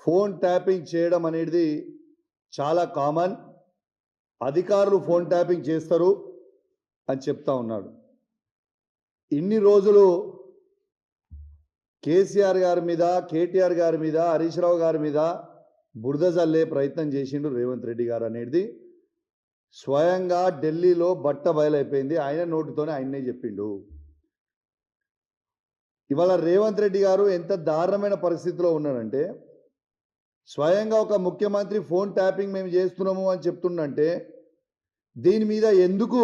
Phone tapping చేయడం అనేది చాలా కామన్. అధికారులు ఫోన్ ట్యాపింగ్ చేస్తారు అని చెప్తా ఉన్నాడు. ఇన్ని రోజులు కేసీఆర్ గారి మీద, కేటీఆర్ గారి మీద, హరీష్ రావు గారి మీద బురద జల్లే ప్రయత్నం చేసిండు రేవంత్ రెడ్డి గారు అనేది స్వయంగా ఢిల్లీలో బట్ట బయలైపోయింది. ఆయన నోటితోనే ఆయన్నే చెప్పిండు. ఇవాళ రేవంత్ రెడ్డి గారు ఎంత దారుణమైన పరిస్థితిలో ఉన్నారంటే, స్వయంగా ఒక ముఖ్యమంత్రి ఫోన్ ట్యాపింగ్ మేము చేస్తున్నాము అని చెప్తుండంటే దీని మీద ఎందుకు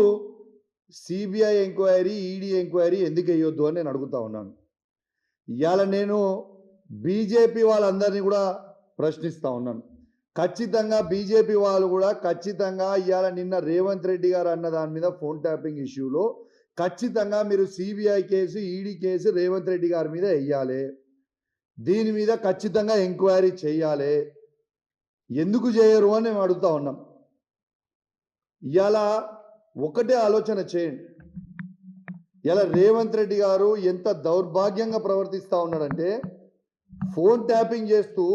సిబిఐ ఎంక్వైరీ, ఈడీ ఎంక్వైరీ ఎందుకు వేయొద్దు అని నేను అడుగుతా ఉన్నాను. ఇవాళ నేను బీజేపీ వాళ్ళందరినీ కూడా ప్రశ్నిస్తూ ఉన్నాను. ఖచ్చితంగా బీజేపీ వాళ్ళు కూడా ఖచ్చితంగా ఇవాళ నిన్న రేవంత్ రెడ్డి గారు అన్న దాని మీద ఫోన్ ట్యాపింగ్ ఇష్యూలో ఖచ్చితంగా మీరు CBI case, ED case Revanth Reddy గారి మీద వేయాలి. దీని మీద ఖచ్చితంగా ఎంక్వైరీ చేయాలి. ఎందుకు చేయరు అని మేము అడుగుతా ఉన్నాం. ఇవాళ ఒకటే ఆలోచన చేయండి. ఇలా రేవంత్ రెడ్డి గారు ఎంత దౌర్భాగ్యంగా ప్రవర్తిస్తూ ఉన్నాడంటే, ఫోన్ ట్యాపింగ్ చేస్తూ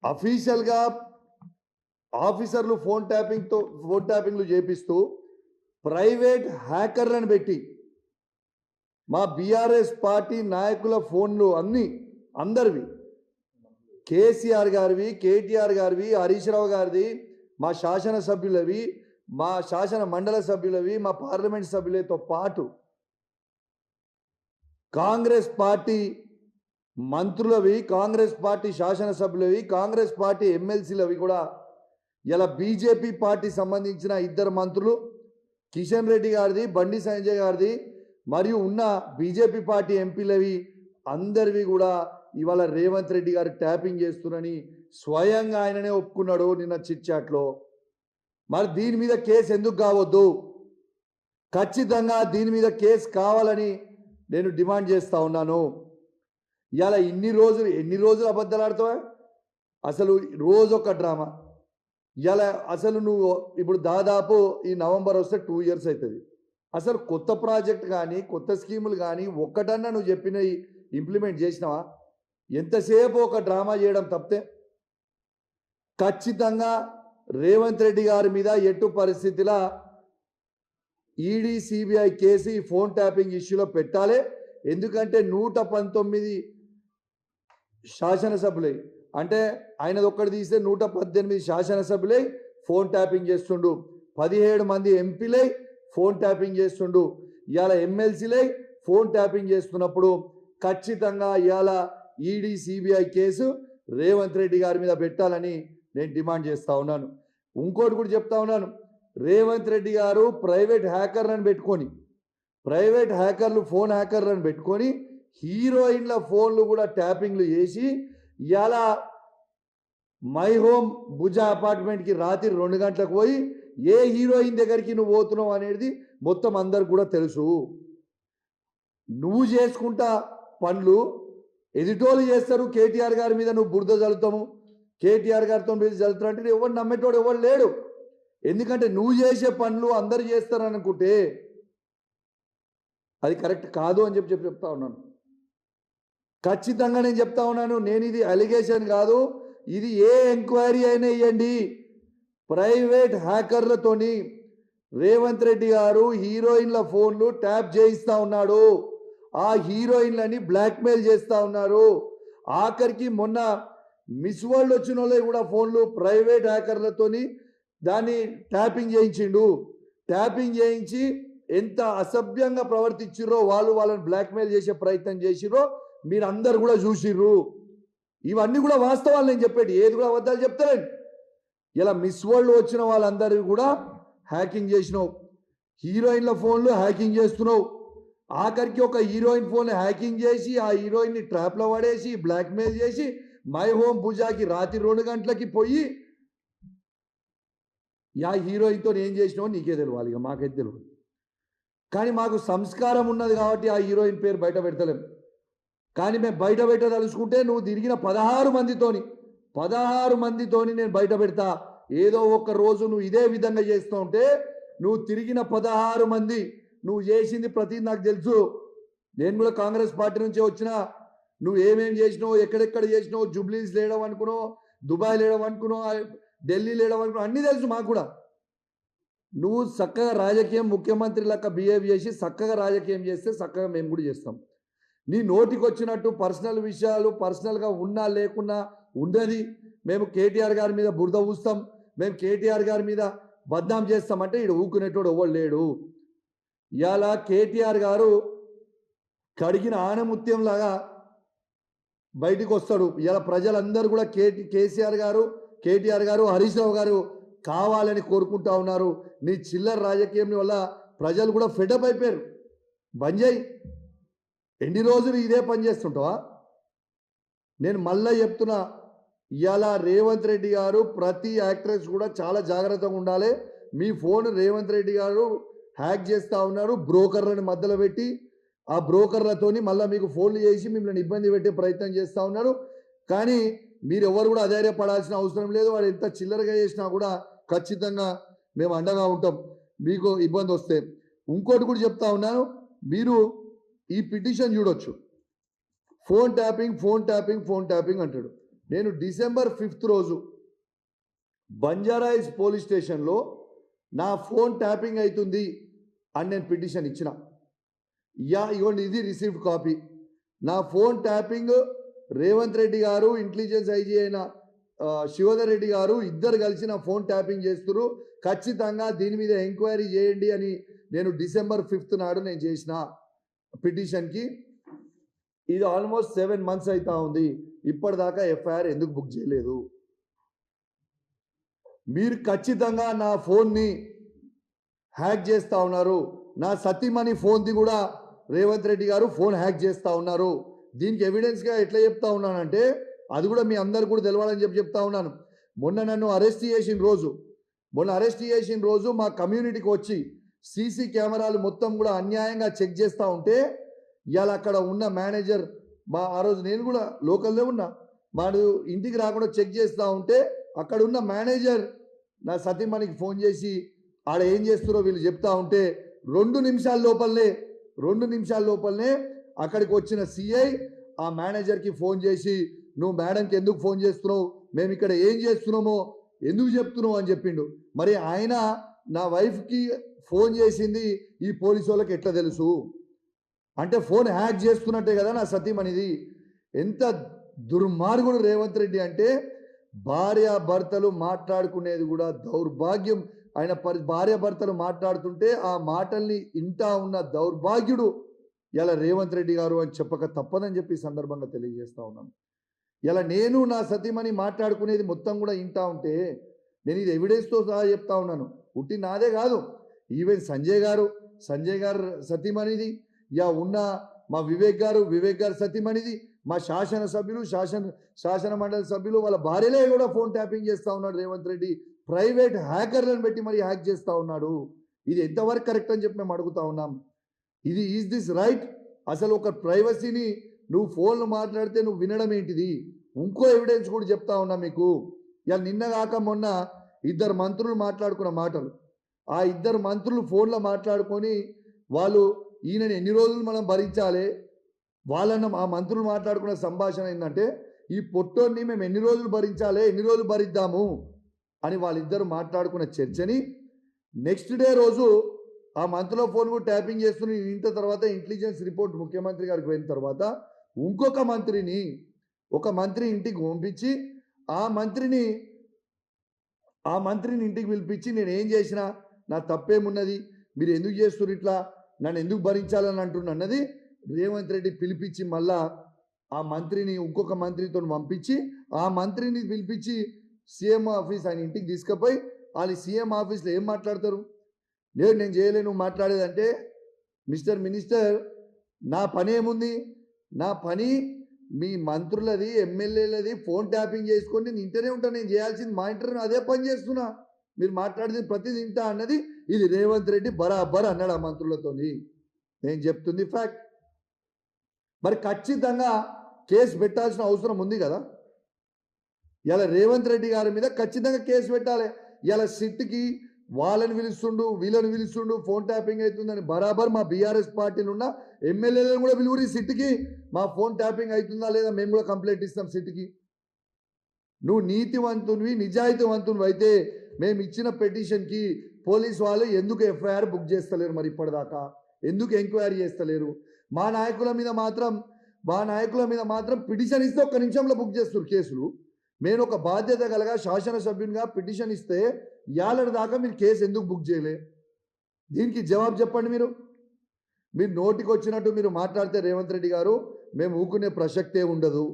అఫీషియల్గా ఆఫీసర్లు ఫోన్ ట్యాపింగ్లు చేపిస్తూ ప్రైవేట్ హ్యాకర్లను పెట్టి మా బీఆర్ఎస్ పార్టీ నాయకుల ఫోన్లు అందరివి, కేసీఆర్ గారివి, కేటీఆర్ గారివి, హరీష్ రావు గారిది, మా శాసనసభ్యులవి, మా శాసన మండల సభ్యులవి, మా పార్లమెంట్ సభ్యులతో పాటు కాంగ్రెస్ పార్టీ మంత్రులవి, కాంగ్రెస్ పార్టీ శాసనసభ్యులవి, కాంగ్రెస్ పార్టీ ఎమ్మెల్సీలవి కూడా ఇలా బీజేపీ పార్టీ సంబంధించిన 2 మంత్రులు కిషన్ రెడ్డి గారిది, బండి సంజయ్ గారిది, మరియు ఉన్న బీజేపీ పార్టీ ఎంపీలవి అందరివి కూడా ఇవాళ రేవంత్ రెడ్డి గారు ట్యాపింగ్ చేస్తున్నారని స్వయంగా ఆయననే ఒప్పుకున్నాడు నిన్న చిట్ చాట్లో. మరి దీని మీద కేసు ఎందుకు కావద్దు? ఖచ్చితంగా దీని మీద కేసు కావాలని నేను డిమాండ్ చేస్తూ ఉన్నాను. ఇవాళ ఎన్ని రోజులు అబద్ధాలు ఆడతావా? అసలు రోజొక డ్రామా. ఇవాళ అసలు నువ్వు ఇప్పుడు దాదాపు ఈ నవంబర్ వస్తే 2 years అవుతుంది. అసలు కొత్త ప్రాజెక్ట్ కానీ, కొత్త స్కీములు కానీ ఒక్కటన్నా నువ్వు చెప్పినవి ఇంప్లిమెంట్ చేసినావా? ఎంతసేపు ఒక డ్రామా చేయడం తప్పితే ఖచ్చితంగా రేవంత్ రెడ్డి గారి మీద ఎటు పరిస్థితిలో ఈడీ, సిబిఐ కేసు ఈ ఫోన్ ట్యాపింగ్ ఇష్యూలో పెట్టాలి. ఎందుకంటే 119 శాసనసభ్యులై, అంటే ఆయనది ఒక్కటి తీస్తే 118 శాసనసభ్యులై ఫోన్ ట్యాపింగ్ చేస్తుండు. 17 మంది ఎంపీలై ఫోన్ ట్యాపింగ్ చేస్తుండు. ఇవాళ ఎమ్మెల్సీలై ఫోన్ ట్యాపింగ్ చేస్తున్నప్పుడు ఖచ్చితంగా ఇవాళ ED, CBI case Revanth Reddy గారి మీద పెట్టాలని నేను డిమాండ్ చేస్తూ ఉన్నాను. ఇంకోటి కూడా చెప్తా ఉన్నాను. రేవంత్ రెడ్డి గారు ప్రైవేట్ హ్యాకర్లు ఫోన్ హ్యాకర్లను పెట్టుకొని హీరోయిన్ల ఫోన్లు కూడా ట్యాపింగ్లు చేసి ఇవాళ మై హోమ్ భుజా అపార్ట్మెంట్కి రాత్రి 2 గంటలకు పోయి ఏ హీరోయిన్ దగ్గరికి నువ్వు పోతున్నావు అనేది మొత్తం అందరికి కూడా తెలుసు. నువ్వు చేసుకుంటా పనులు ఎదిటోళ్ళు చేస్తారు. కేటీఆర్ గారి మీద నువ్వు బురద చల్లుతాము, కేటీఆర్ గారితో మీరు చల్లుతారు అంటే ఎవరు నమ్మేటోడు ఎవరు లేడు. ఎందుకంటే నువ్వు చేసే పనులు అందరు చేస్తారనుకుంటే అది కరెక్ట్ కాదు అని చెప్తా ఉన్నాను. ఖచ్చితంగా నేను చెప్తా ఉన్నాను. నేను ఇది అలిగేషన్ కాదు, ఇది ఏ ఎంక్వైరీ అయినా ఇవ్వండి. ప్రైవేట్ హ్యాకర్లతోని రేవంత్ రెడ్డి గారు హీరోయిన్ల ఫోన్లు ట్యాప్ చేయిస్తూ ఉన్నాడు. ఆ హీరోయిన్లని బ్లాక్మెయిల్ చేస్తూ ఉన్నారు. ఆఖరికి మొన్న మిస్ వరల్డ్ వచ్చిన వాళ్ళే కూడా ఫోన్లు ప్రైవేట్ హ్యాకర్లతోని దాన్ని ట్యాపింగ్ చేయించిండు. ట్యాపింగ్ చేయించి ఎంత అసభ్యంగా ప్రవర్తించిర్రో, వాళ్ళని బ్లాక్మెయిల్ చేసే ప్రయత్నం చేసిర్రో మీరు అందరు కూడా చూసిర్రు. ఇవన్నీ కూడా వాస్తవాలు నేను చెప్పేది, ఏది కూడా అబద్ధాలు చెప్తారండి. ఇలా మిస్ వరల్డ్ వచ్చిన వాళ్ళందరివి కూడా హ్యాకింగ్ చేసినావు, హీరోయిన్ల ఫోన్లు హ్యాకింగ్ చేస్తున్నావు. ఆఖరికి ఒక హీరోయిన్ ఫోన్ హ్యాకింగ్ చేసి ఆ హీరోయిన్ని ట్రాప్లో పడేసి బ్లాక్మెయిల్ చేసి మై హోమ్ పూజాకి రాత్రి 2 గంటలకి పోయి యా హీరోయిన్తో ఏం చేసినావు నీకే తెలియాలి, ఇక మాకైతే తెలియదు. కానీ మాకు సంస్కారం ఉన్నది కాబట్టి ఆ హీరోయిన్ పేరు బయట పెడతలేం. కానీ మేము బయట పెట్టదలుచుకుంటే నువ్వు తిరిగిన 16 మందితోని నేను బయట పెడతా. ఏదో ఒక రోజు నువ్వు ఇదే విధంగా చేస్తూ ఉంటే నువ్వు తిరిగిన 16 మంది నువ్వు చేసింది ప్రతి నాకు తెలుసు. నేను కూడా కాంగ్రెస్ పార్టీ నుంచే వచ్చిన, నువ్వు ఏమేం చేసినావు, ఎక్కడెక్కడ చేసినావు, జూబ్లీస్ లేయడం అనుకున్నావు, దుబాయ్ లేయడం అనుకున్నావు, ఢిల్లీ లేయడం అనుకున్నావు, అన్నీ తెలుసు మాకు కూడా. నువ్వు చక్కగా రాజకీయం ముఖ్యమంత్రి లెక్క బిహేవ్ చేసి చక్కగా రాజకీయం చేస్తే చక్కగా మేము కూడా చేస్తాం. నీ నోటికి వచ్చినట్టు పర్సనల్ విషయాలు పర్సనల్గా ఉన్నా లేకున్నా ఉండది. మేము కేటీఆర్ గారి మీద బురద ఊస్తాం, మేము కేటీఆర్ గారి మీద బద్నాం చేస్తామంటే ఈడు ఊకునేటోడు ఎవడు లేడు. ఇవాళ కేటీఆర్ గారు కడిగిన ఆనముత్యం లాగా బయటికి వస్తాడు. ఇలా ప్రజలందరూ కూడా కేసీఆర్ గారు, కేటీఆర్ గారు, హరీష్ రావు గారు కావాలని కోరుకుంటా ఉన్నారు. నీ చిల్లర రాజకీయం వల్ల ప్రజలు కూడా ఫెడప్ అయిపోయారు. బంద్ చేయి. ఎన్ని రోజులు ఇదే పని చేస్తుంటావా? నేను మళ్ళీ చెప్తున్నా, ఇవాళ రేవంత్ రెడ్డి గారు ప్రతి యాక్ట్రెస్ కూడా చాలా జాగ్రత్తగా ఉండాలి. మీ ఫోన్ రేవంత్ రెడ్డి గారు హ్యాక్ చేస్తూ ఉన్నారు. బ్రోకర్లను మధ్యలో పెట్టి ఆ బ్రోకర్లతోని మళ్ళీ మీకు ఫోన్లు చేసి మిమ్మల్ని ఇబ్బంది పెట్టే ప్రయత్నం చేస్తూ ఉన్నారు. కానీ మీరు ఎవరు కూడా అధైర్యపడాల్సిన అవసరం లేదు. వాడు ఎంత చిల్లరగా చేసినా కూడా ఖచ్చితంగా మేము అండగా ఉంటాం మీకు ఇబ్బంది వస్తే. ఇంకోటి కూడా చెప్తా ఉన్నాను, మీరు ఈ పిటిషన్ చూడొచ్చు. Phone tapping phone tapping phone tapping అంటాడు. నేను December 5th రోజు బంజారాయిల్స్ పోలీస్ స్టేషన్లో నా ఫోన్ ట్యాపింగ్ అవుతుంది అని నేను పిటిషన్ ఇచ్చిన. ఇగోండి ఇది రిసీవ్డ్ కాపీ. నా ఫోన్ ట్యాపింగ్ రేవంత్ రెడ్డి గారు, ఇంటెలిజెన్స్ ఐజీ అయిన శివధర్ రెడ్డి గారు ఇద్దరు కలిసి నా ఫోన్ ట్యాపింగ్ చేస్తున్నారు. ఖచ్చితంగా దీని మీద ఎంక్వైరీ చేయండి అని నేను December 5th నాడు నేను చేసిన పిటిషన్కి. ఇది ఆల్మోస్ట్ 7 months అవుతా ఉంది. ఇప్పటిదాకా ఎఫ్ఐఆర్ ఎందుకు బుక్ చేయలేదు? మీరు ఖచ్చితంగా నా ఫోన్ని హ్యాక్ చేస్తూ ఉన్నారు. నా సతీమణి ఫోన్ది కూడా రేవంత్ రెడ్డి గారు ఫోన్ హ్యాక్ చేస్తూ ఉన్నారు. దీనికి ఎవిడెన్స్గా ఎట్లా చెప్తా ఉన్నానంటే అది కూడా మీ అందరు కూడా తెలవాలని చెప్తా ఉన్నాను. మొన్న నన్ను అరెస్ట్ చేసిన రోజు మా కమ్యూనిటీకి వచ్చి సీసీ కెమెరాలు మొత్తం కూడా అన్యాయంగా చెక్ చేస్తూ ఉంటే ఇవాళ అక్కడ ఉన్న మేనేజర్ ఆ రోజు నేను కూడా లోకల్లో ఉన్నా, వాడు ఇంటికి రాకుండా చెక్ చేస్తూ ఉంటే అక్కడ ఉన్న మేనేజర్ నా సతీమణికి ఫోన్ చేసి ఆడ ఏం చేస్తున్నారో వీళ్ళు చెప్తా ఉంటే 2 నిమిషాల లోపలనే అక్కడికి వచ్చిన సిఐ ఆ మేనేజర్కి ఫోన్ చేసి నువ్వు మేడంకి ఎందుకు ఫోన్ చేస్తున్నావు, మేము ఇక్కడ ఏం చేస్తున్నామో ఎందుకు చెప్తున్నావు అని చెప్పిండు. మరి ఆయన నా వైఫ్కి ఫోన్ చేసింది ఈ పోలీసు వాళ్ళకి ఎట్లా తెలుసు? అంటే ఫోన్ హ్యాక్ చేస్తున్నట్టే కదా నా సతీమణిది. ఎంత దుర్మార్గుడు రేవంత్ రెడ్డి అంటే భార్యాభర్తలు మాట్లాడుకునేది కూడా దౌర్భాగ్యం. ఆయన భార్యాభర్తలు మాట్లాడుతుంటే ఆ మాటల్ని ఇంటా ఉన్న దౌర్భాగ్యుడు ఇలా రేవంత్ రెడ్డి గారు అని చెప్పక తప్పదని చెప్పి సందర్భంగా తెలియజేస్తా ఉన్నాను. ఇలా నేను నా సతీమణి మాట్లాడుకునేది మొత్తం కూడా ఇంటా ఉంటే నేను ఇది ఎవిడెన్స్తో సహా చెప్తా ఉన్నాను. పుట్టి నాదే కాదు, ఈవెన్ సంజయ్ గారు సతీమణిది, ఉన్న మా వివేక్ గారు సతీమణిది, మా శాసన మండలి సభ్యులు వాళ్ళ భార్యలే కూడా ఫోన్ ట్యాపింగ్ చేస్తూ ఉన్నాడు రేవంత్ రెడ్డి. ప్రైవేట్ హ్యాకర్లను పెట్టి మరి హ్యాక్ చేస్తూ ఉన్నాడు. ఇది ఎంతవరకు కరెక్ట్ అని చెప్పి మేము అడుగుతా ఉన్నాం. Is this right? అసలు ఒక ప్రైవసీని నువ్వు ఫోన్లు మాట్లాడితే నువ్వు వినడం ఏంటిది? ఇంకో ఎవిడెన్స్ కూడా చెప్తా ఉన్నా మీకు. ఇలా నిన్న కాక మొన్న 2 మంత్రులు మాట్లాడుకున్న మాటలు, ఆ 2 మంత్రులు ఫోన్లో మాట్లాడుకొని వాళ్ళు ఈయనని ఎన్ని రోజులు మనం భరించాలి, వాళ్ళన్న ఆ మంత్రులు మాట్లాడుకున్న సంభాషణ ఏంటంటే ఈ పొట్టోన్ని మేము ఎన్ని రోజులు భరించాలి, ఎన్ని రోజులు భరిద్దాము అని వాళ్ళిద్దరు మాట్లాడుకున్న చర్చని నెక్స్ట్ డే రోజు ఆ మంత్రుల ఫోన్ కూడా ట్యాపింగ్ చేస్తున్న ఇంత తర్వాత ఇంటెలిజెన్స్ రిపోర్ట్ ముఖ్యమంత్రి గారికి పోయిన తర్వాత ఇంకొక మంత్రి ఇంటికి పంపించి ఆ మంత్రిని ఇంటికి పిలిపించి నేను ఏం చేసినా నా తప్పేమున్నది, మీరు ఎందుకు చేస్తున్నారు, ఇట్లా నన్ను ఎందుకు భరించాలని అంటున్నది రేవంత్ రెడ్డి పిలిపించి మళ్ళా ఆ మంత్రిని ఇంకొక మంత్రితో పంపించి ఆ మంత్రిని పిలిపించి సీఎం ఆఫీస్ ఆయన ఇంటికి తీసుకుపోయి వాళ్ళు సీఎం ఆఫీస్లో ఏం మాట్లాడతారు? నేను చేయలేను మాట్లాడేదంటే, మిస్టర్ మినిస్టర్ నా పని ఏముంది? నా పని మీ మంత్రులది ఎమ్మెల్యేలది ఫోన్ ట్యాపింగ్ చేసుకొని నేను ఇంటనే ఉంటాను. నేను చేయాల్సింది మా ఇంటర్వ్యూ అదే పని చేస్తున్నా. మీరు మాట్లాడేది ప్రతిదీ ఇంటా అన్నది ఇది రేవంత్ రెడ్డి బరాబర్ అన్నాడు ఆ మంత్రులతోని. నేను చెప్తుంది ఫ్యాక్ట్. మరి ఖచ్చితంగా కేసు పెట్టాల్సిన అవసరం ఉంది కదా. ఇలా రేవంత్ రెడ్డి గారి మీద ఖచ్చితంగా కేసు పెట్టాలి. ఇలా సిట్కి వాళ్ళని పిలుస్తుండు వీళ్ళని పిలుస్తుండు ఫోన్ ట్యాపింగ్ అవుతుందని బరాబర్ మా బీఆర్ఎస్ పార్టీలు ఉన్న ఎమ్మెల్యేలను కూడా పిలువురి సిట్కి మా ఫోన్ ట్యాపింగ్ అవుతుందా లేదా మేము కూడా కంప్లైంట్ ఇస్తాం సిట్కి. నువ్వు నీతివంతునివి నిజాయితీవంతునివి అయితే మేము ఇచ్చిన పిటిషన్కి పోలీస్ వాళ్ళు ఎందుకు ఎఫ్ఐఆర్ బుక్ చేస్తలేరు? మరి ఇప్పటిదాకా ఎందుకు ఎంక్వైరీ చేస్తలేరు? మా నాయకుల మీద మాత్రం పిటిషన్ ఇస్తే ఒక్క నిమిషంలో బుక్ చేస్తారు కేసులు. నేను ఒక బాధ్యత కలగా శాసనసభ్యునిగా పిటిషన్ ఇస్తే ఏళ్ళ దాకా మీరు కేసు ఎందుకు బుక్ చేయలే? దీనికి జవాబు చెప్పండి. మీరు నోటికి వచ్చినట్టు మీరు మాట్లాడితే రేవంత్ రెడ్డి గారు మేము ఊకునే ప్రసక్తే ఉండదు.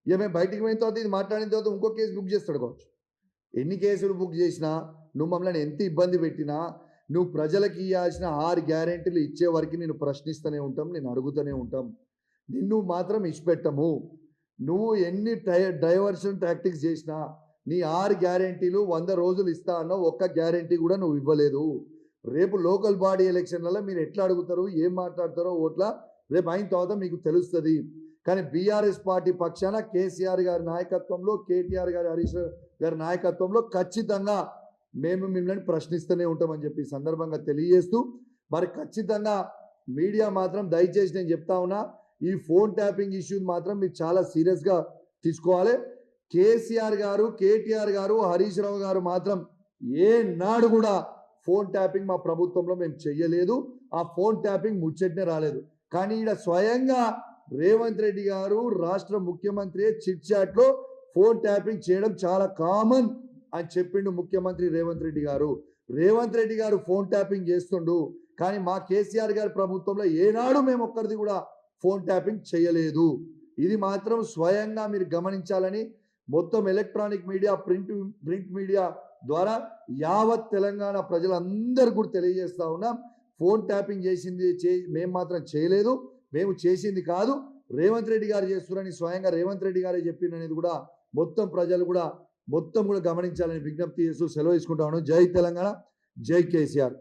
ఇక మేము బయటికి పోయిన తర్వాత ఇది మాట్లాడిన తర్వాత ఇంకో కేసు బుక్ చేస్తాడు కావచ్చు. ఎన్ని కేసులు బుక్ చేసినా నువ్వు మమ్మల్ని ఎంత ఇబ్బంది పెట్టినా నువ్వు ప్రజలకు ఇవ్వాల్సిన 6 గ్యారెంటీలు ఇచ్చే వరకు నేను ప్రశ్నిస్తూనే ఉంటాం, నేను అడుగుతూనే ఉంటాం. నిన్ను మాత్రం ఇచ్చిపెట్టము. నువ్వు ఎన్ని డైవర్షన్ టాక్టిక్స్ చేసినా నీ 6 గ్యారెంటీలు 100 రోజులు ఇస్తా అన్నావు, ఒక్క గ్యారెంటీ కూడా నువ్వు ఇవ్వలేదు. రేపు లోకల్ బాడీ ఎలక్షన్లలో మీరు ఎట్లా అడుగుతారు, ఏం మాట్లాడతారో ఓట్ల రేపు అయిన తర్వాత మీకు తెలుస్తుంది. కానీ బీఆర్ఎస్ పార్టీ పక్షాన కేసీఆర్ గారి నాయకత్వంలో, కేటీఆర్ గారి హరీష్ గారి నాయకత్వంలో ఖచ్చితంగా మేము మిమ్మల్ని ప్రశ్నిస్తూనే ఉంటామని చెప్పి సందర్భంగా తెలియజేస్తూ, మరి ఖచ్చితంగా మీడియా మాత్రం దయచేసి నేను చెప్తా ఉన్నా, ఈ ఫోన్ ట్యాపింగ్ ఇష్యూ మాత్రం మీరు చాలా సీరియస్గా తీసుకోవాలి. కేసీఆర్ గారు, కేటీఆర్ గారు, హరీష్ రావు గారు మాత్రం ఏనాడు కూడా ఫోన్ ట్యాపింగ్ మా ప్రభుత్వంలో మేము చెయ్యలేదు. ఆ ఫోన్ ట్యాపింగ్ ముచ్చటనే రాలేదు. కానీ ఈడ స్వయంగా రేవంత్ రెడ్డి గారు రాష్ట్ర ముఖ్యమంత్రి చిట్ చాట్లో ఫోన్ ట్యాపింగ్ చేయడం చాలా కామన్ అని చెప్పిండు ముఖ్యమంత్రి రేవంత్ రెడ్డి గారు. రేవంత్ రెడ్డి గారు ఫోన్ ట్యాపింగ్ చేస్తుండు, కానీ మా కేసీఆర్ గారి ప్రభుత్వంలో ఏనాడు మేము ఒక్కరిది కూడా ఫోన్ ట్యాపింగ్ చేయలేదు. ఇది మాత్రం స్వయంగా మీరు గమనించాలని మొత్తం ఎలక్ట్రానిక్ మీడియా, ప్రింట్ మీడియా ద్వారా యావత్ తెలంగాణ ప్రజలందరూ కూడా తెలియజేస్తా ఉన్నాం. ఫోన్ ట్యాపింగ్ చేసింది మేము మాత్రం చేయలేదు, మేము చేసింది కాదు, రేవంత్ రెడ్డి గారు చేస్తున్నారని స్వయంగా రేవంత్ రెడ్డి గారే చెప్పిందనేది కూడా మొత్తం ప్రజలు కూడా గమనించాలని విజ్ఞప్తి చేస్తూ సెలవు తీసుకుంటా ఉన్నాం. జై తెలంగాణ, జై కేసీఆర్.